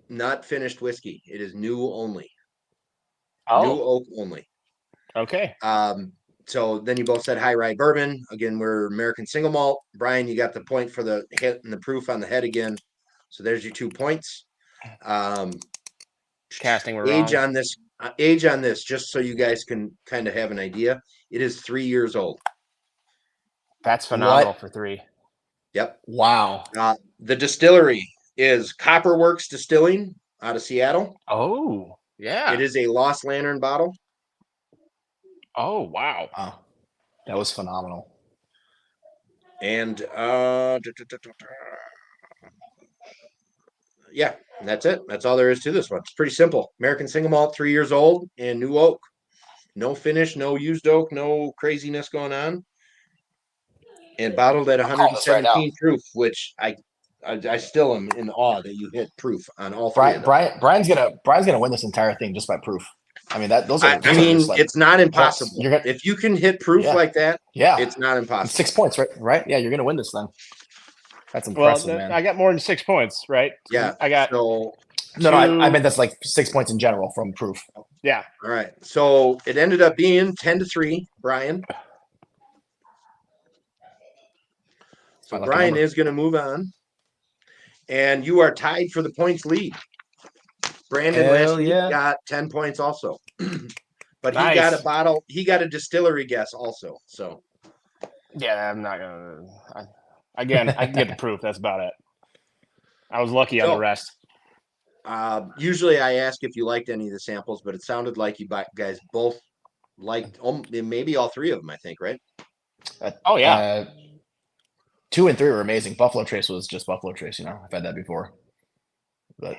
not finished whiskey. It is new only. New oak only. Okay. So then you both said high rye bourbon. Again, we're American single malt. Brian, you got the point for the hit and the proof on the head again. So there's your 2 points. Casting were age wrong. on this. Age on this, just so you guys can kind of have an idea. It is 3 years old. That's phenomenal for 3. Yep. Wow. The distillery is Copperworks Distilling out of Seattle. Oh, yeah. It is a Lost Lantern bottle. Oh, wow. Wow. That was phenomenal. And yeah, that's it. That's all there is to this one. It's pretty simple. American single malt, 3 years old, and new oak. No finish, no used oak, no craziness going on. And bottled at I'm calling this right 117 proof, which I still am in awe that you hit proof on all 3 of them. Brian's gonna win this entire thing just by proof. I mean those are just like, it's not impossible. If you can hit proof like that, it's not impossible. 6 points, right? Yeah, you're gonna win this then. That's impressive, man. I got more than 6 points, right? Yeah, I got so. No, I meant that's like 6 points in general from proof. Yeah. All right. So it ended up being 10-3, Brian. So Brian is going to move on. And you are tied for the points lead. Brandon last week got 10 points also. But he got a bottle. He got a distillery guess also. So. Yeah, I'm not going to. Again, I can get the proof. That's about it. I was lucky on the rest. Usually I ask if you liked any of the samples, but it sounded like you guys both liked maybe all 3 of them, I think, right? Oh, yeah. 2 and 3 were amazing. Buffalo Trace was just Buffalo Trace, I've had that before. But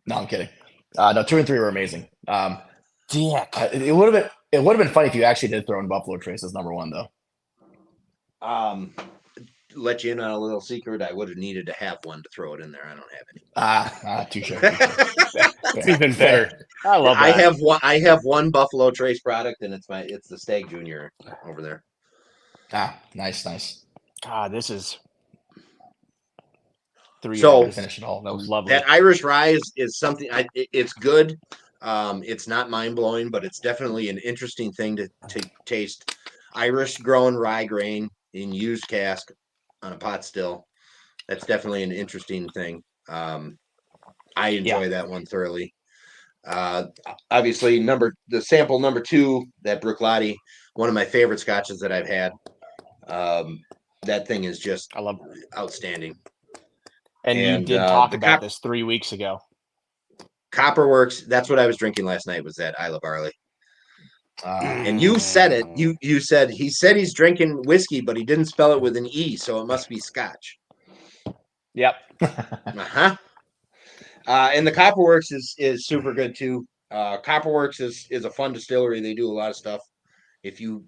no, I'm kidding. No, 2 and 3 were amazing. It would have been funny if you actually did throw in Buffalo Trace as number 1, though. Let you in on a little secret. I would have needed to have one to throw it in there. I don't have any. Touche. It's even better. I love that. I have one Buffalo Trace product, and it's the Stag Junior over there. Nice. God, this is 3 so years. Finish it all. That was lovely. That Irish rye is something. It's good. It's not mind blowing, but it's definitely an interesting thing to taste. Irish grown rye grain in used cask on a pot still. That's definitely an interesting thing. I enjoy that one thoroughly. Obviously, the sample number 2, that Bruichladdich, one of my favorite scotches that I've had. That thing is just outstanding. And you did talk about this 3 weeks ago. Copperworks, that's what I was drinking last night, was that Isla Barley. And you said it. You said he's drinking whiskey, but he didn't spell it with an E, so it must be Scotch. Yep. And the Copperworks is super good too. Copperworks is a fun distillery. They do a lot of stuff. If you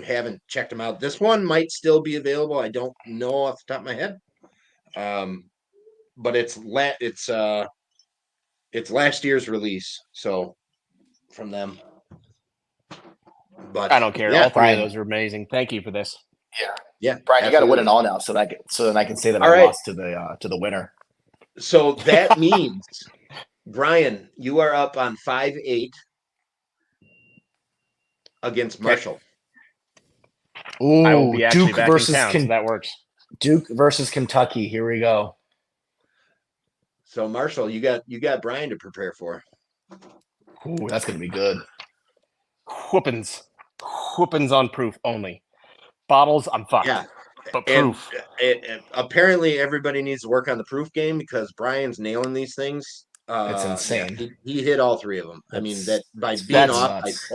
haven't checked them out, this one might still be available. I don't know off the top of my head. But it's last year's release, so from them. But I don't care. All 3 of those are amazing. Thank you for this. Yeah. Brian, you got to win it all now, so then I can say that I lost to the winner. So that means, Brian, you are up on 5-8 against Marshall. Ooh, I will be actually Duke back versus in town, so that works. Duke versus Kentucky. Here we go. So Marshall, you got Brian to prepare for. Ooh, that's gonna be good. Whoopins. Whoopins on proof only. Bottles, I'm fucked. Yeah. But And proof. apparently everybody needs to work on the proof game because Brian's nailing these things. It's Yeah, insane. he hit all three of them. I mean, that by It's being fucking off by nuts.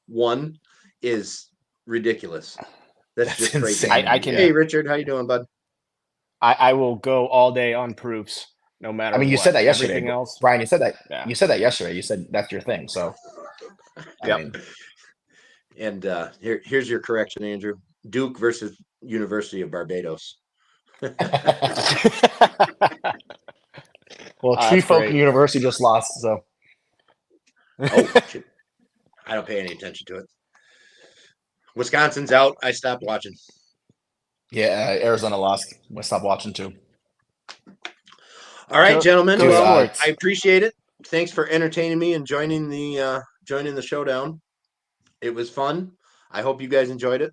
0.1 is ridiculous. That's just crazy. insane. I can- Hey, Richard, how you doing, bud? I will go all day on proofs, no matter I mean, you what. said that yesterday, Everything else. Brian. You said that. Yeah. You said that yesterday. You said that's your thing. So, I Yep. mean, And here's your correction, Andrew. Duke versus University of Barbados. well, That's Tree Folk great. University just lost. So, Oh, shit. I don't pay any attention to it. Wisconsin's out. I stopped watching. yeah, Arizona lost. We'll stop watching too. All right, Go- gentlemen. go Well, sports. I appreciate it. Thanks for entertaining me and joining the showdown. It was fun. I hope you guys enjoyed it.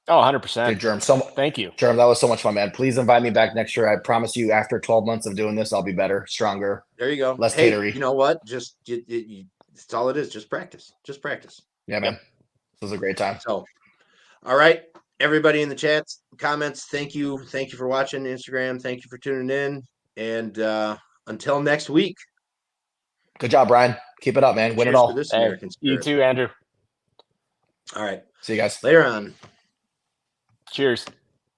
Oh, Dude, 100%. Germ, Thank you. Germ, that was so much fun, man. Please invite me back next year. I promise you, after 12 months of doing this, I'll be better, stronger, There you go. less Hey, tatery. you know what? Just it's all it is. Just practice. Just practice. Yeah, man. This was a great time. So, all right, everybody in the chats, comments. Thank you for watching Instagram. Thank you for tuning in. And until next week. Good job, Brian. Keep it up, man. Win it Cheers for all. this Hey, American you spirit. too, Andrew. All right. See you guys. Later on. Cheers.